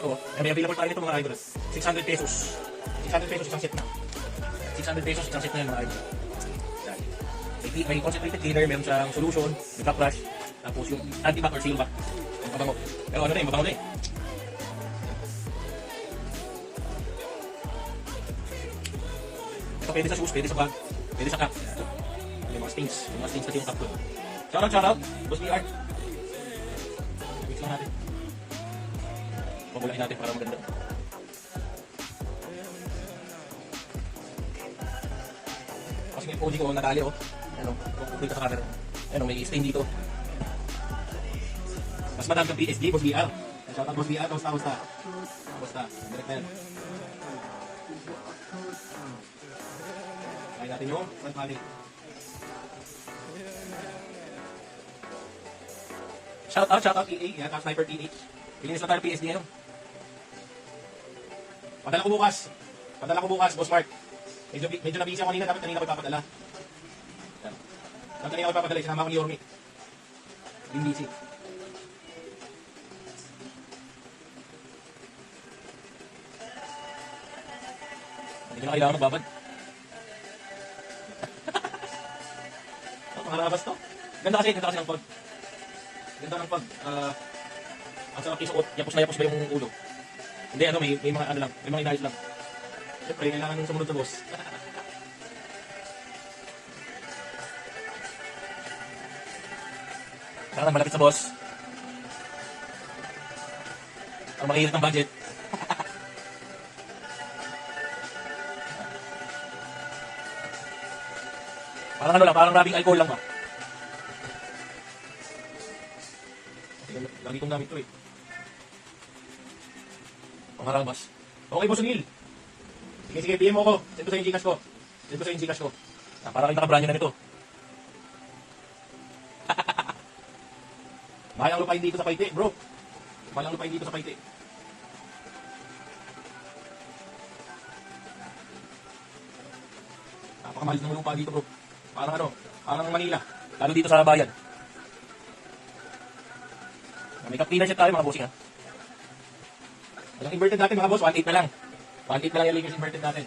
Oo. May available tayo nito mga idol. 600 pesos. 600 pesos isang set na. 600 pesos isang set na yan mga idol. Yan. May concentrated cleaner, meron siyang solution, may back brush, tapos yung anti-back or seal back. Yung mabango. Pero ano na yun, mabango na eh. Ito pwede sa shoes, pwede sa bag, pwede sa cap. Yung mga stains natin yung cap doon. Shoutout, Boss BR. Mix lang natin. Pabulain natin para maganda. Kasi may podi ko natali oh. Ano, kung sa camera. Ano, may stain dito. Mas madam kang PSG, Boss BR. Shoutout Boss BR, kamusta? Direct na yan. Kaya natin yung front matic. Shoutout EA, yan, Top Sniper TH. Pilinis na tayo PSD ngayon. Padala ko bukas, Boss Mark. Medyo nabisi ako kanina, dapat kanina ko ipapadala. Yan. Dapat kanina ko ipapadala, sinama ko ni Yormi. Yung busy. Hindi ko na kailangan magbabad. Pangarabas to. Ganda kasi ng pod. Ganda ng pod. Ang sarap isuot, yapos na yapos ba yung ulo? Hindi, ano, may mga ano lang, may mga inayos lang. Siyempre, kailangan sumunod sa boss. Sana malapit sa boss. Para makilit ng budget. Parang ano lang, parang rubbing alcohol lang ba? Lagi kong gamit ito eh. Pangarabas. Okay, Boss Neil. Sige, PM mo ko. Send ko sa yung Gcash ko. Para kayo nakabranya na nito. Mahal ang lupain dito sa Paite, bro. Mahal ang lupain dito sa Paite. Napakamahal ng lupa dito, bro. Parang Manila. Lalo dito sa bayan. May cleaner set tayo mga bossing ha. Yung inverted natin mga boss, 1.8 na lang. 1.8 na lang yung Lakers inverted natin.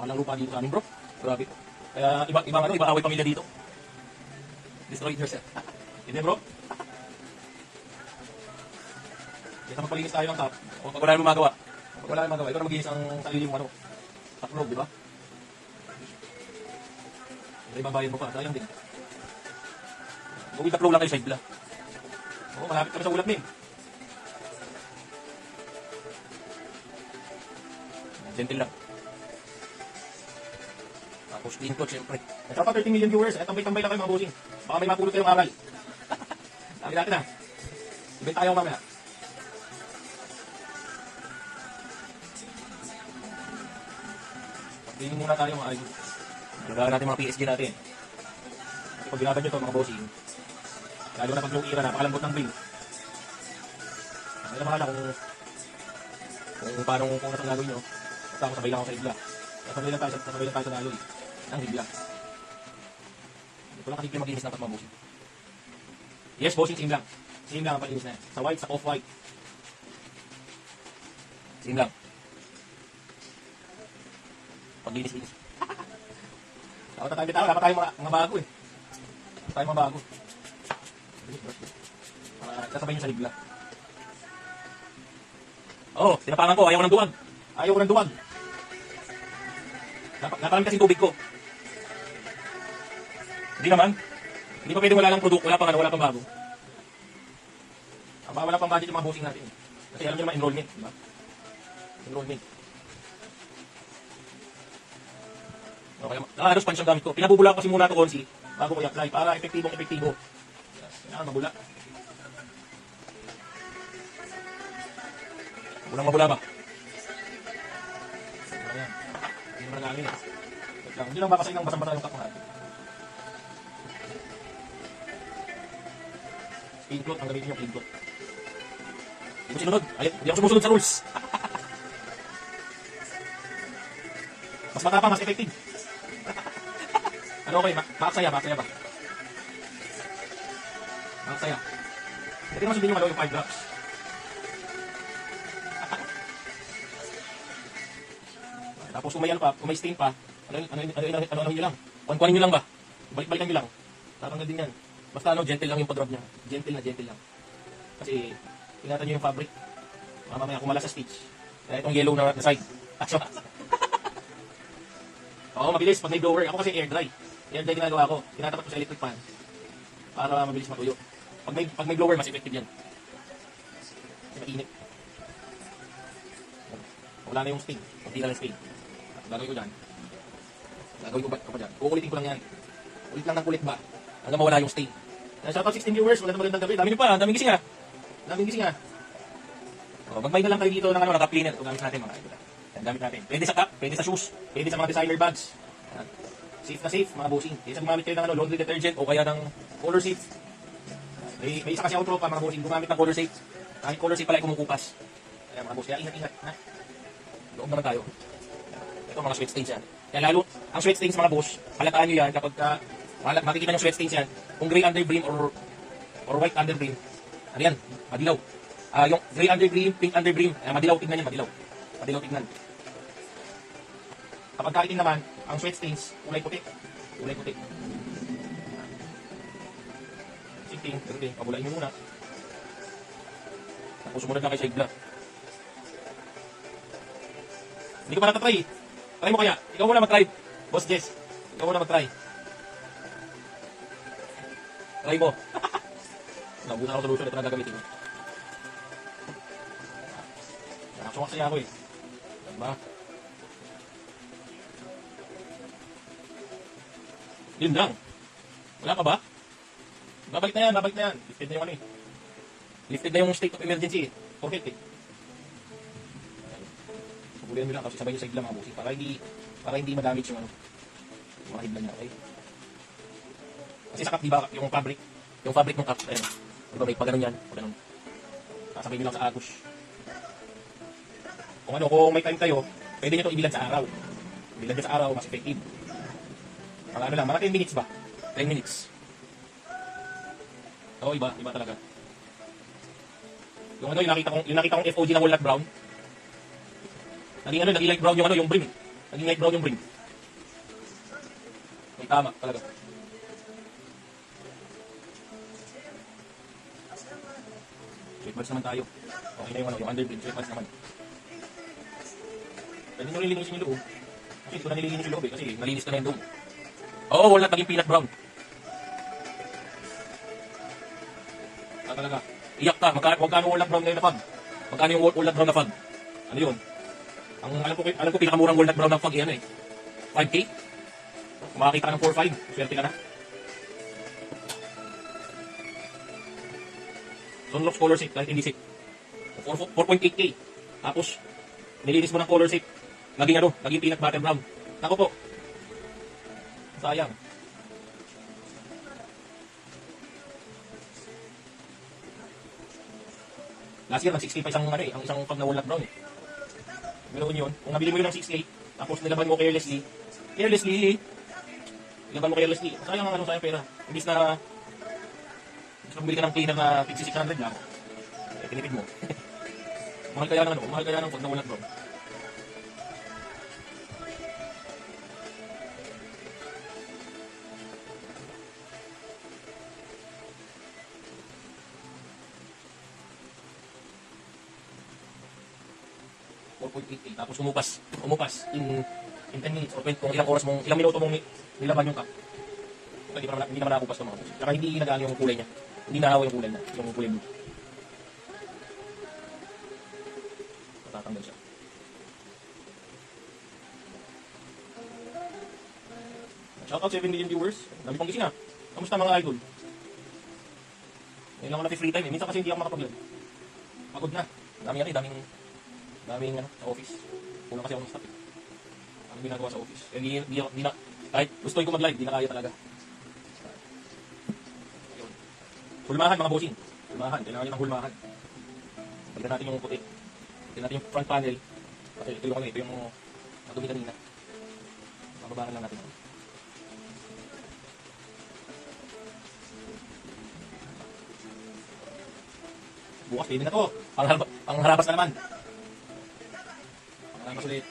Mahal ang lupa dito sa amin bro. Grabe. Kaya iba away pamilya dito. Destroy yourself. Hindi bro. Kaya magpalinis tayo ng top. Pag wala yung magawa. Ito na mag-iis ang sarili mong taklog, di ba? Ito ibabayad mo pa. Sayang din. Kung with the flow lang kayo side bla. Oo, malapit kami sa ulat, Mim. Gentle lang. Tapos clean coat, syempre. At saka 13 million viewers. At tambay-tambay lang kayo mga bossing. Baka may mapulot kayong aral. Sabi natin ha. Ibig tayo mamaya. Pagpilin muna tayo mga idol. Nagagaan natin mga PSG natin. Kasi pag ginaban nyo ito mga bossing, lalo na pag yung ira, napakalambot ng build. Hindi na mahala kung paano kung nasang gagawin nyo. Basta ako sabay lang ako sa igla. Sabay lang tayo sa daloy. Ang igla. Ito lang kasi maglinis dapat mga bossing. Yes, bossing, same lang. Same lang ang palinis na yan. Sa white, sa off-white. Same lang. Paglinis-linis. Dapat tayo mga bago eh. Tayo mga bago. Sasabay nyo sa ligla. Oo, tinapangan ko. Ayaw ko ng duwag. Naparami kasing tubig ko. Hindi naman. Hindi pa pwede wala lang product. Wala pang bago. Wala pang budget yung mga bossing natin. Kasi alam nyo naman enrollment. Diba? Enrollment. Okay, naka-aeros punch ang gamit ko. Pinabubula ko kasi muna ito konsi bago ko i-apply para epektibo. Yan, mabula. Mabula ba? Ayan. Hindi naman nangangin eh. Hindi lang bakasain ng basang-basa yung kapuhan. Clean cloth, ang gamitin yung clean cloth. Hindi ko sinunod. Hindi ako sumusunod sa rules. Mas matapang, mas effective. Ano okay, makasaya ba? Makasaya. Pwede naman sundin yung, yung 5 drops. Tapos kung may ano pa, kung may stain pa, ano nyo lang. Kuhanin nyo lang ba? Balik-balikan nyo lang. Tatanggal din yan. Basta gentle lang yung pag-rub niya. Gentle lang. Kasi, ingatan nyo yung fabric. Mamaya kumala sa stitch. Kaya itong yellow na side. Oo, mabilis. Pag may blower, ako kasi air dry. Air dry ginagawa ko. Tinatapat ko sa electric fan. Para mabilis matuyo. Pag may blower, mas effective yan. Kasi mainit. Wala na yung stain. Hindi na lang stain. Gagawin ko dyan. Gagawin ko pa dyan. Kukulitin ko lang yan. Ulit lang ng kulit ba? Hanggang mawala yung stain. Shoutout 16 viewers. Magandang gabi. Dami nyo pa. Daming gising ha. Magmay na lang kayo dito ng cup cleaner. Ito gamit natin mga idol. Yan, gamit natin. Pwede sa cup, pwede sa shoes, pwede sa mga designer bags. Yan. Safe na safe, mga bossing. Pwede sa gumamit kayo ng laundry detergent o kaya ng color safe. May isa kasi ako tropa, mga bossing, gumamit ng color safe. Kahit color safe pala ay kumukupas. Kaya mga boss, kaya ingat-ingat. Loob naman tayo. Ito mga sweat stains yan. Kaya lalo, ang sweat stains mga boss, halataan nyo yan kapag makikita yung sweat stains yan. Kung gray underbrim or white underbrim, ano yan? Madilaw. Yung gray underbrim, pink underbrim, madilaw tignan yan, madilaw. Madilaw tignan. Kapag kaitin naman, ang sweat stains, kulay puti. Sitting, pero din, pabulain nyo muna. Tapos sumunod lang kayo sa igla. Hindi ko pa natatry. Try mo kaya. Ikaw muna mag-try. Boss Jess, ikaw muna mag-try. Try mo. Nabutan ako solution, ito na gagamitin mo. Sumaksaya ako eh. Diba? Yun lang. Wala ka ba? Babalik na yan. Lifted na yung ano eh. Lifted na yung state of emergency eh. For health eh. Pupulihan nyo lang kasi sabay nyo sa higla mga busi. Para hindi madamage yung ano. Yung mga higla niya, okay? Kasi sa cup, diba, yung fabric ng cup, ayun. Diba, may pag-ganon yan, pag-ganon. Kasabay nyo lang sa agos. Kung may time kayo, pwede nyo ito ibilad sa araw. Ibilad nyo sa araw, mas effective. Mga 10 minutes ba? 10 minutes. Oo, iba talaga. Yung nakita kong FOG na walnut brown. Naging light brown yung brim. Naging light brown yung brim. May tama talaga. Sweat buds naman tayo. Okay na yung underbrim, sweat buds naman. Pwede nyo nililinisin yung loob. Kasi hindi ko na nililinis yung loob eh. Kasi nalinis ka na yung loob. Oo, walnut naging peanut brown. Talaga. Iyak ka. Magkano walnut brown ngayon na fag? Magkano yung walnut brown na fag? Ano yun? Alam ko pinakamurang walnut brown na fag yan eh. 5K? Kung makakita ka ng 4-5, swerte ka na. Sunlocks color safe, kahit hindi safe. 4.8K. Tapos, nilinis mo ng color safe. Naging peanut butter brown. Nako po. Sayang. Last year, nag-6K pa ang isang pag na walnut brown eh. Ganoon yun. Kung nabili mo yun ng 6K, tapos nilaban mo carelessly, sayang ang sayang pera. Imbis na bumili ka ng cleaner na 600 lang, tinipid mo. Mahal kaya ng pag na walnut brown. Tapos umupas in 10 minutes or kung ilang minuto mong nilaban yung cup. Hindi naman nakupas ito mga boss. Saka hindi nagaan yung kulay niya. Hindi nahawa yung kulay niya. Yung kulay blue. Matatanggal siya. Shoutout 7 million viewers. Dami pang gising ha. Kamusta mga idol? Ngayon lang ako natin free time eh. Minsan kasi hindi ako makapag-vlog. Pagod na. Daming sa office. Kulang kasi ako ng staff eh. Ano ginagawa sa office? Hindi na, kahit gusto ko mag-live, di na kaya talaga. Hulmahan mga bossing. Kailangan nyo ng hulmahan. Balikan natin yung puti. Balikan natin yung front panel. Kasi ito yung madumi kanina. Mababahan lang natin. Bukas, pwede na to. Pangharapas na naman. Pangharapas ulit.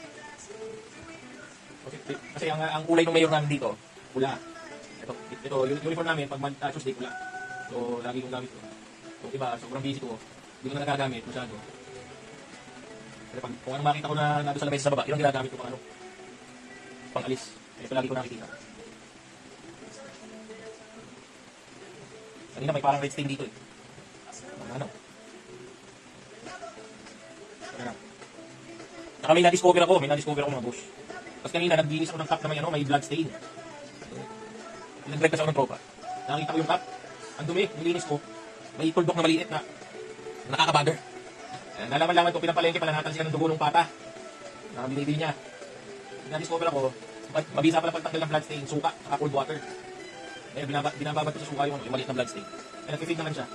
Kasi ang kulay ng mayor namin dito, pula. Ito, uniform namin, pag Tuesday, pula. So, lagi kong gamit ko. So, iba, sobrang busy ko. Hindi ko na nagagamit masyado. Pero kung ano makita ko na nado sa lamesa sa baba, yun ang ginagamit ko pang ano, pang alis. Ito lagi ko nakikita. Kanina may parang red stain dito eh. Ano? Ano? Saka may na-discover ako mga boss. Tapos kanina naglinis ako ng cup na may blood stain. Nag-break kasi ako ng tropa. Nakita ko yung cup, ang dumi, nilinis ko. May tuldok na maliit na nakaka-bother. Nalaman ko, pinampalengke pala natin sila ng dugo ng pata. Nakabili niya. Na-discover ako, mabisa pala pagtanggal ng blood stain, suka, saka cold water. Ngayon, binababad ko sa suka yung maliit na blood stain. Kaya nag-feed naman siya.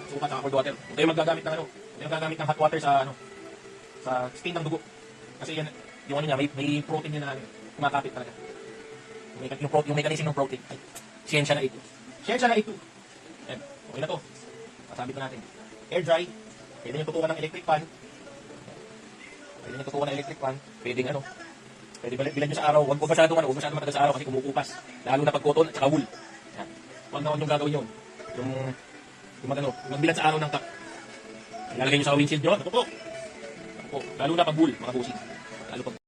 Suka, saka cold water. Huwag kayo magagamit ng hot water sa stain ng dugo. Kasi yan, yung ano niya, may protein niya na kumakapit talaga. Yung mechanism ng protein. Ay, siyensya na ito. Ayan, okay na to. Masabit na natin. Air dry. Pwede nyo tutukan ng electric fan. Pwede bilhan nyo sa araw. Huwag masyadong matagal sa araw kasi kumukupas. Lalo na pag cotton at saka wool. Yan. Huwag na yung gagawin yun. Yung magbilhan sa araw ng cup. Ilalagay nyo sa windshield nyo. Natutok. Lalo na pag wool, mga busing. Lalo pag